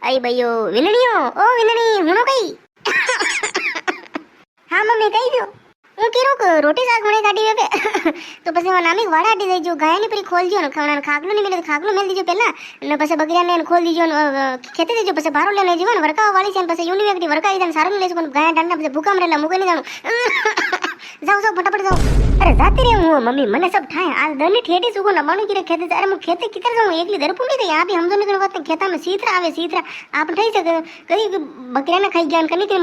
आई भाइयो विनणियो ओ विनणी हुनो कई हाँ मम्मी कई दो હું કેરો રોટી શાક મને કાઢી વેપે તો પછી નામી વાડાટી દઈ જો ગાયની પરી ખોલ જો ને ખાવણા ખાગલું ની મેલે ખાગલું મેલ દીજો પહેલા ને પછી બગરિયાને ખોલ દીજો ને ખેતે દેજો પછી બારો લઈને જીવન વરકા વાળી છે પછી યુનિવર્સિટી વરકા આઈ સારું લેજો પણ ગાય ડાંડા પછી ભૂકામ રેલા મુકે ની જાણું જાઓ જાઓ ફટાફટ જાઓ અરે જાતી રે હું મમ્મી મને सब ठाए आज दनी ठेडी सुगो न मानु की खेते अरे मु खेते कितर जाऊं एकली दरपू नहीं यहाँ भी हमजो निकल बात खेता में सीतरा आवे सीतरा आप ठई सके कई बकरिया ने खाई ज्ञान करनी के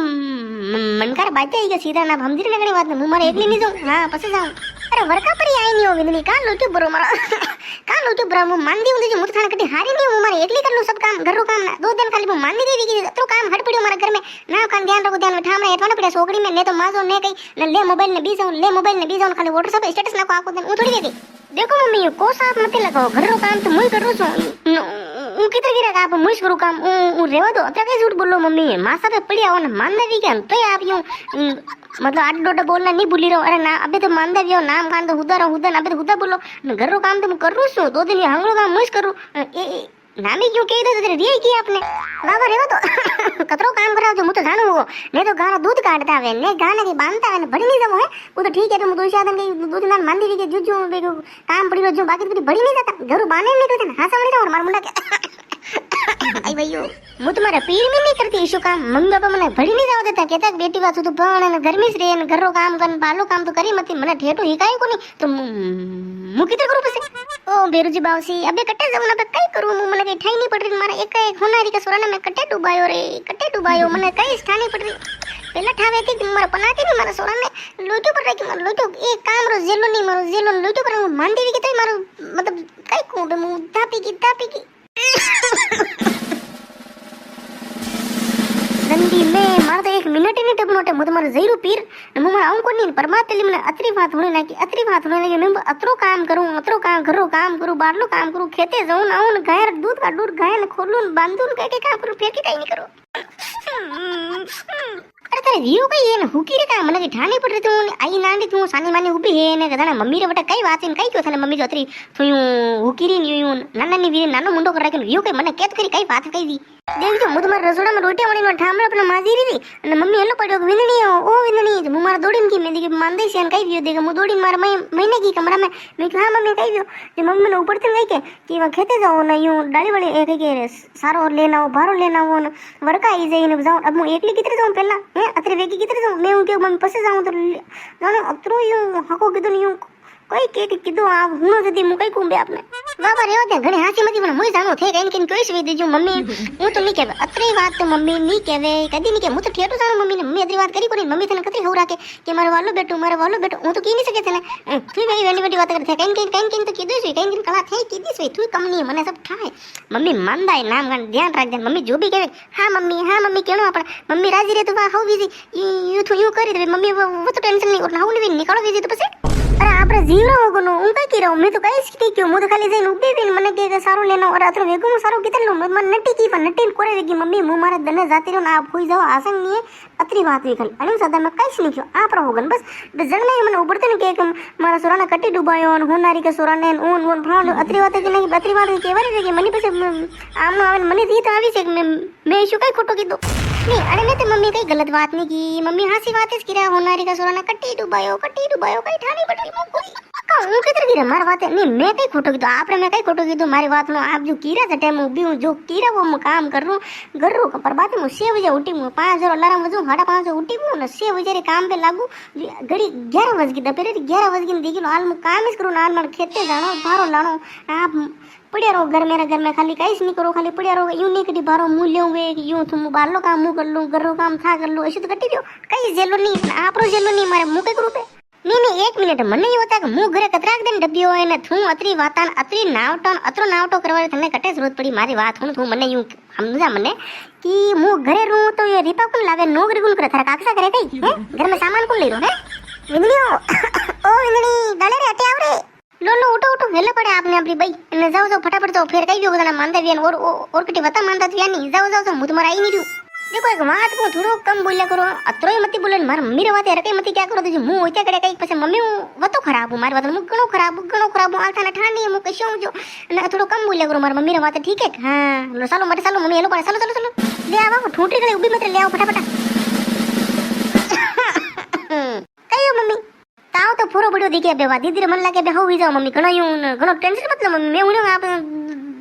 मनकार बाते आई के सीतरा ना हमजी लगने बात मु मारे एकली नहीं जाऊं हां પછી जाऊं अरे वरका पर आई नहीं हो विनली का लोटू बरो मारा का लोटू बरो मु मांदी हुंदी जो मुत थाने कटी हारी नहीं मु मारे एकली कर लूं सब काम घर रो काम ना दो दिन खाली मु मांदी देवी की तो काम हट पड़ियो मारा घर में ना कान ध्यान रखो ध्यान में ठामरा एटवाना पड़े सोकड़ी में ने तो माजो ने कई ने ले मोबाइल ने बीजाऊं ले मोबाइल ने बीजाऊं खाली व्हाट्सएप स्टेटस ना को आको दिन थोड़ी देती देखो मम्मी को साफ मत लगाओ घर रो काम तो मुई करू छू હું किधर गिरा आप मुझ करू काम હું રેવા દો અત્યારે કઈ ઝૂઠ બોલો મમ્મી માસા पे पड़ी आओ ना मानदेवी क्या तो आप यूं मतलब आठ डोटा बोलना नहीं भूली रहो अरे ना अबे तो मानदेवी हो नाम कान तो हुदा अबे तो हुदा बोलो घर रो काम तो मैं करू छू दो दिन हंगलो काम मुझ करू नामी क्यों कही दो तेरे रिया की आपने बाबा रेवा तो कतरो काम कराओ जो मुझे जानू हो नहीं तो गाना दूध काटता है ने गाना के बांधता है बड़ी नहीं जमो है वो तो ठीक है तो दो शादन के दो दिन मान दी के जुजू बेगो काम पड़ी रो जो बाकी तो बड़ी नहीं जाता घर बाने नहीं करते हां समझ रहा और मार मुंडा के आई भैयो मु तुम्हारा पीर में नहीं करती ईशु काम मम्मी पापा मने भड़ी नहीं जाव देता कहता बेटी बात तो पण ने घर में रे ने घर रो काम करन बालो काम तो करी मत मने ठेठो हिकाय को नहीं तो मु किधर करू पसे ओ बेरुजी बावसी अबे कट्टे जाऊ ना पे कई करू मु मने कई ठाई नहीं पड़ रही मारा एक होनारी के सोरा ने मैं कट्टे डुबायो मने कई स्थानी पड़ रही पहला ठावे थी मारा पनाती नहीं मारा सोरा ने लोटो पर रखी मारा लोटो एक काम रो जेलो नहीं मारो जेलो लोटो पर मान देवी के तो मारो मतलब कई को मु तापी की नंदी में मार तो एक मिनट ही नहीं टप नोटे मुझे मारे जईरू पीर न मुझे आऊं को नहीं परमात्मा ले मने अतरी बात होने लगी मैं अतरो काम करूं अतरो काम घरो काम करूं बारलो काम करूं खेते जाऊं ना आऊं गाय दूध का दूध गाय ने खोलूं बांधूं के काम करूं फिर के कहीं नहीं करो अरे तेरे व्यू कई है ना हुकी रे का मने की ठानी पड़ रही तू आई नांडी तू सानी मानी उभी है ने कदा मम्मी रे बटा कई बात इन कई क्यों थाने मम्मी जो अतरी तू हुकी री न्यू नाना नी वीर नानो मुंडो कर रखे व्यू कई मने केत करी कई बात कई दी देवी जो मुझ मार रसोड़ा में रोटी वणी ठामड़ा अपना माजी री थी અને મમ્મી એલો પડ્યો વિંદણી ઓ વિંદણી હું મારા દોડીને કી મેં દી માંદે છે ને કઈ ગયો દેખ હું દોડીને મારા મહિને की कमरा में मैं हां मम्मी कही गयो जे मम्मी ने ऊपर से गई के कि वहां खेते जाओ ना यूं डाली वाली एक के सारो और लेना हो बारो लेना हो न वरका आई जाई ने जाऊं अब मैं एकली कितरे जाऊं पहला है अतरे वेगी कितरे जाऊं मैं उनके मम्मी पसे जाऊं तो जाने अतरो यूं हको किदो यूं कोई के किदो आ हुनो जदी मु कई कुंबे आपने बाबा रेवा दे घणी हासी मती મને મોય જાણો થે કઈ કઈ કોઈસ વી દેજો મમ્મી હું તો ની કહેવે અતરી વાત તો મમ્મી ની કહેવે કદી ની કે હું તો ઠેઠો જાણો મમ્મી ને મમ્મી અતરી વાત કરી કોની મમ્મી તને કતરી હવરા કે મારો વાલો બેટો હું તો કી ની શકે તને તું વેલી વેલી વાત કરે કઈ કઈ તો કીધું છે કઈ કલા થઈ કીધી છે તું કમની મને सब ठाए मम्मी मानदाय नाम गान ध्यान राख दे मम्मी जो भी कहे हां मम्मी केणो आपण मम्मी राजी रे तो हाउ वीजी यू तो यू करी दे मम्मी वो तो टेंशन नहीं और हाउ नहीं निकालो वीजी तो પછી अरे आपरे जीवरा होगनो उन कई की रहो मैं तो कई की क्यों मुझे खाली जइन उबे भी मने के सारो लेनो और अतरो वेगो सारो कितन लो मन नटी की पर नटीन कोरे वेगी मम्मी मु मारे दने जाती रहो ना आप होई जाओ आसन नहीं है अतरी बात वे खाली अनु सदा में कई नहीं क्यों आप रहोगन बस जन नहीं मने उबरते ने के मारा सोरा ने कट्टी डुबायो और होनारी के सोरा ने ओन भाव अतरी बात की नहीं अतरी बात के वारी के मनी पे आम आवे मनी रीत आवी से मैं शु कई खोटो कीधो नहीं अरे ने तो मम्मी कई गलत बात नहीं की मम्मी हासी बात इस किरा होनारी का सोरा ने कट्टी डुबायो कई ठानी पड़ी હું किधर गिरा मार बात नहीं मैं कई खोटो कीधो आपरे मैं कई खोटो कीधो मारी बात नो आप जो कीरा से टाइम उभी हूं जो कीरा वो मैं काम कर रू पर बात में 6 बजे उठी हूं 5 अलार्म बजू 5:30 उठी हूं न 6 बजे रे काम पे लागू घड़ी 11 बज गई दोपहर 11 बज गई देखी लो हाल मैं काम ही करू नाल मार खेते जानो भारो लानो आप पड़िया रहो घर में खाली कहीं नहीं करो खाली पड़िया रहो यूं नहीं कटी बारो मुँह ले वे यूं तुम बालो काम मुँह कर लूँ घर काम था कर लो ऐसे तो कटी दो कहीं जेलो नहीं आप जेलो नहीं मारे मुँह कई रूपे नहीं एक मिनिट मन नहीं होता कि मुँह घरे कतराक दिन डब्बीओ है ने थू अतरी वातान अतरी नावटो अतरो नावटो करवा तने कटे जरूरत पड़ी मारी बात हूं थू मने यूं समझा मने कि मुँह घरे रू तो ये रीपा कौन लागे नौकरी कौन करे थारा काकसा करे कई है घर में सामान कौन ले रो है विंदणियो ओ विंदणी डाले रे हटे आवरे लो उठो वेले पड़े आपने अपनी भाई जाओ फटाफट जाओ फिर कई गयो बदाना मानदा वियन और कटी वता मानदा विया नहीं जाओ मुझ तुम्हारा आई नहीं रु देखो एक बात को थोड़ो कम बोलिया करो अत्रोय मत बोले मार मम्मी रे वाते रके मत क्या करो तो मुंह होत्या करे कई पसे मम्मी वतो खराब हूं मारी वात मु घणो खराब हूं आलता ना ठाणी मु कशो जो ना थोड़ो कम बोलिया करो मार मम्मी रे वाते ठीक है हां लो सालो मटे सालो मम्मी हेलो पण सालो चलो ले आवा ठूंटी गले उबी मत ले आओ फटाफट कयो मम्मी ताव तो पूरो बड़ो दिखे बेवा दीदी रे मन लागे बे होई जाओ मम्मी घणो टेंशन मतलब मम्मी मैं उन्हें आप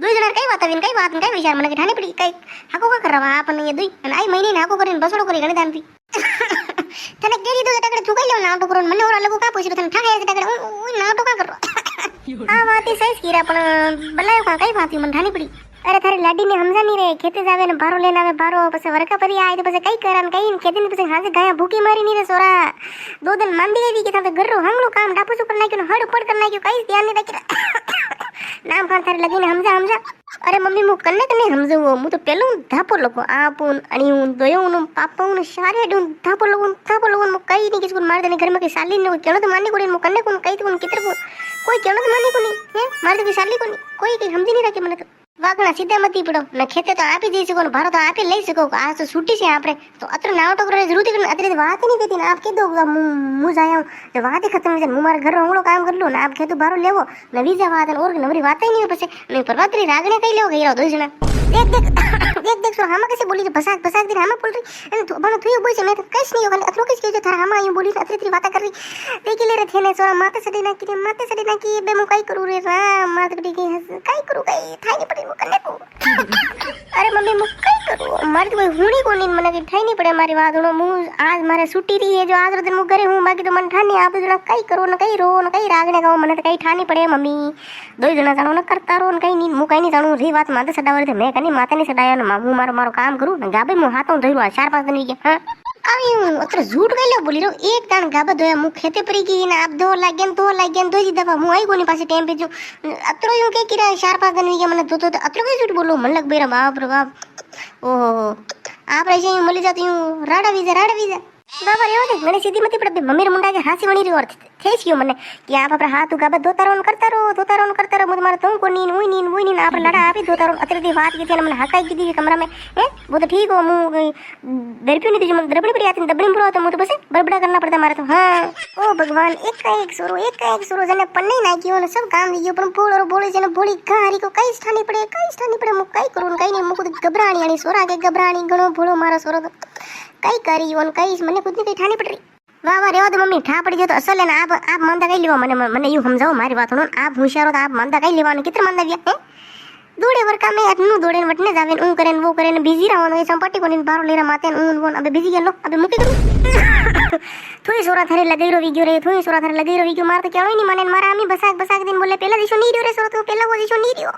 दुई जण कई बात आवीन कई बात कई विचार મને ઠાણી પડી કઈ હાકો કા કરવા આપણને એ દુઈ અને આઈ મહિને હાકો કરીને બસડો કરી ગણી દાનથી તને કેડી દો ટકડે તું કઈ લેવ નાટો કરો મને ઓરા લગો કા પૂછી તને ઠાકે ટકડે હું નાટો કા કરો આ વાતી સહી કીરા પણ બલાયો કા કઈ વાતી મને ઠાણી પડી અરે તારી લાડી ને સમજા ની રે ખેતે જાવે ને બારો લેને આવે બારો પછી વરકા પરી આય તો પછી કઈ કરાન કઈ ખેતી ને પછી હાજે ગયા ભૂકી મારી ની રે સોરા દો દિન માંડી ગઈ કે તાતે ગરરો હમણું કામ ડાપુ સુકર નાખ્યું હડ પડ કર નાખ્યું કઈ ધ્યાન ની રાખી નામ ખાન તારી લગીને સમજા અરે મમ્મી હું કને કને સમજવું હું તો પેલું ધાપો લખો આપું અણીયું દોયું પાપું શારેડું ધાપો લગું હું કઈ નહીં કિસકુન મારે તને ઘરમાં કઈ સાલી ને કેણો તો માની કોની હું કને કોન કઈ કોન કિતર કોન કોઈ કેણો તો માની કોની હે મારે તો કઈ સાલી કોની કોઈ કઈ સમજી નહીં રાખે મને તો વાગણા સીધા મતી પડો ને ખેતે તો આપી દઈ શકો ભારો તો આપી લઈ શકો આ તો છૂટી છે આપણે તો અત્ર નાવટો કરે જરૂરથી કરીને અત્યારે વાત નહીં કીધી ને આપ કીધો હું જાય તો વાત ખતમ થઈ જાય હું મારા ઘરનો હમણો કામ કરલું ને આપ ખેતું ભારો લેવો ને બીજા વાત ને ઓર નવરી વાત નહીં પછી ને પરવાતરી રાગણે કઈ લેવો ગઈ દો જણા દેખ સો હામાં કસે બોલી ભસાક દે હામાં બોલ રહી અને પણ તું બોલ છે મેં કઈશ નહીં ખાલી અતરો કઈશ કે તારા હામાં અહીં બોલી અત્રેથી વાત કરી તે કે લે રે થેને સોરા માથે સડી નાખી બે હું કઈ કરું રે રામ માથે સડી ગઈ કઈ કરું કઈ થાય નહીં પડી કને કો અરે મમ્મી હું કઈ કરું મારી તો કોઈ હુણી કોની મને કઈ થાય નહીં પડે મારી વાતનો હું આજ મારે છૂટી રહી જો આજ રોજ હું ઘરે હું બાકી તો મને ઠાની આ બધું કઈ કરું ને કઈ રો ને કઈ રાગને કહું મને તો કઈ ઠાની પડે મમ્મી દો જણા જાણો ને કરતા રહો ને કઈ નહીં હું કઈ નહીં જાણું રી વાત માથે સડાવર મેં કની માથે નહીં સડાયા ને હું મારું કામ કરું ને ગાબે હું હાથો ધર્યું આ 4-5 દિન ગયા હા આવી હું અત્ર ઝૂઠ કઈ લો બોલી રહ્યો એક દાણ ગાબા ધોયા હું ખેતે પરી ગઈ ને આપ ધો લાગ્યા ધોઈ દીધા હું આવી કોની પાસે ટેમ પેજો અત્રો હું કઈ કિરા 4-5 દિન ગયા મને ધોતો અત્રો કઈ ઝૂઠ બોલું મને લગ બેરા બાપ રે બાપ ઓહો આપણે છે મળી જાતી હું રાડા વીજા બાબા એવો ને મને સીધી મતી પડે મમ્મી રે મુંડા કે હાસી વણી રહ્યો થઈ ગયો મને કે આપ આપણે હાથ ગાબા ધોતા રહો મુદ મારે તું કોની ઉઈ ની આપણે લડા આપી ધોતા રહો અત્રેથી વાત કીધી મને હકાઈ કીધી કમરા में હે वो तो ठीक हो मु दरप्यू नहीं थी दरपड़ी पड़ी आती दबड़ी पुरो तो मुझे बस बड़बड़ा करना पड़ता मारे तो हाँ ओ भगवान एक का एक सुरो जने पन्ने नाख्यो ने सब काम दियो पण पोळो बोले जने बोली गारी को कई स्थानी पड़े मु कई करू कई नहीं मुको घबराणी आनी सोरा के घबराणी घणो भोळो मारो सोरो तो कई करी ओन कई મને ખુદ ની કઈ ઠાની પડી વાહ રેવા તો મમ્મી ઠા પડી ગયો તો અસલ ને આપ માંદા કઈ લેવા મને એવું સમજાવો મારી વાત નો આપ હોશિયારો તો આપ માંદા કઈ લેવાનું કિતર માંદા વ્યા હે દોડે વરકા में अटनू दौड़े वटने जावे ऊ करे वो करे बिजी रहવાનો એ સંપટી કોની બારો લેરા માતે ઊન વોન અબે बिजी गेलो अबे मुकी करू થોઈ સોરા થારે લગાઈ રો વિગ્યો રે થોઈ સોરા થારે લગાઈ રો વિગ્યો માર તો કેણોય ની મને મારા આમી બસાક દિન બોલે પેલા દિવસો ની રહ્યો રે સોરો તો પેલા વો દિવસો ની રહ્યો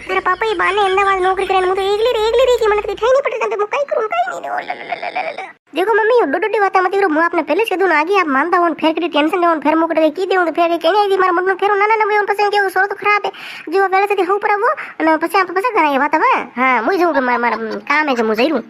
મારા પાપા એ બાને અમદાવાદ નોકરી કરે હું તો એકલી રહી કે મને કઈ થઈ નહીં પડતી તો કઈ કરું કઈ નહીં देखो मम्मी डोडोडी वाता मत करो मु आपने पहले से दून आगे आप मानता हो फेर के टेंशन देवन फेर मुकड़े दे की देवन तो फेर के नहीं मार मुडनो फेरो ना ना मैं पसंद के सोरो तो खराब है जो वेले से हो पर वो અને પછી આપણે પસંદ કરાય વાત હવે હા હું જોઉં કે મારા કામ છે હું જઈરું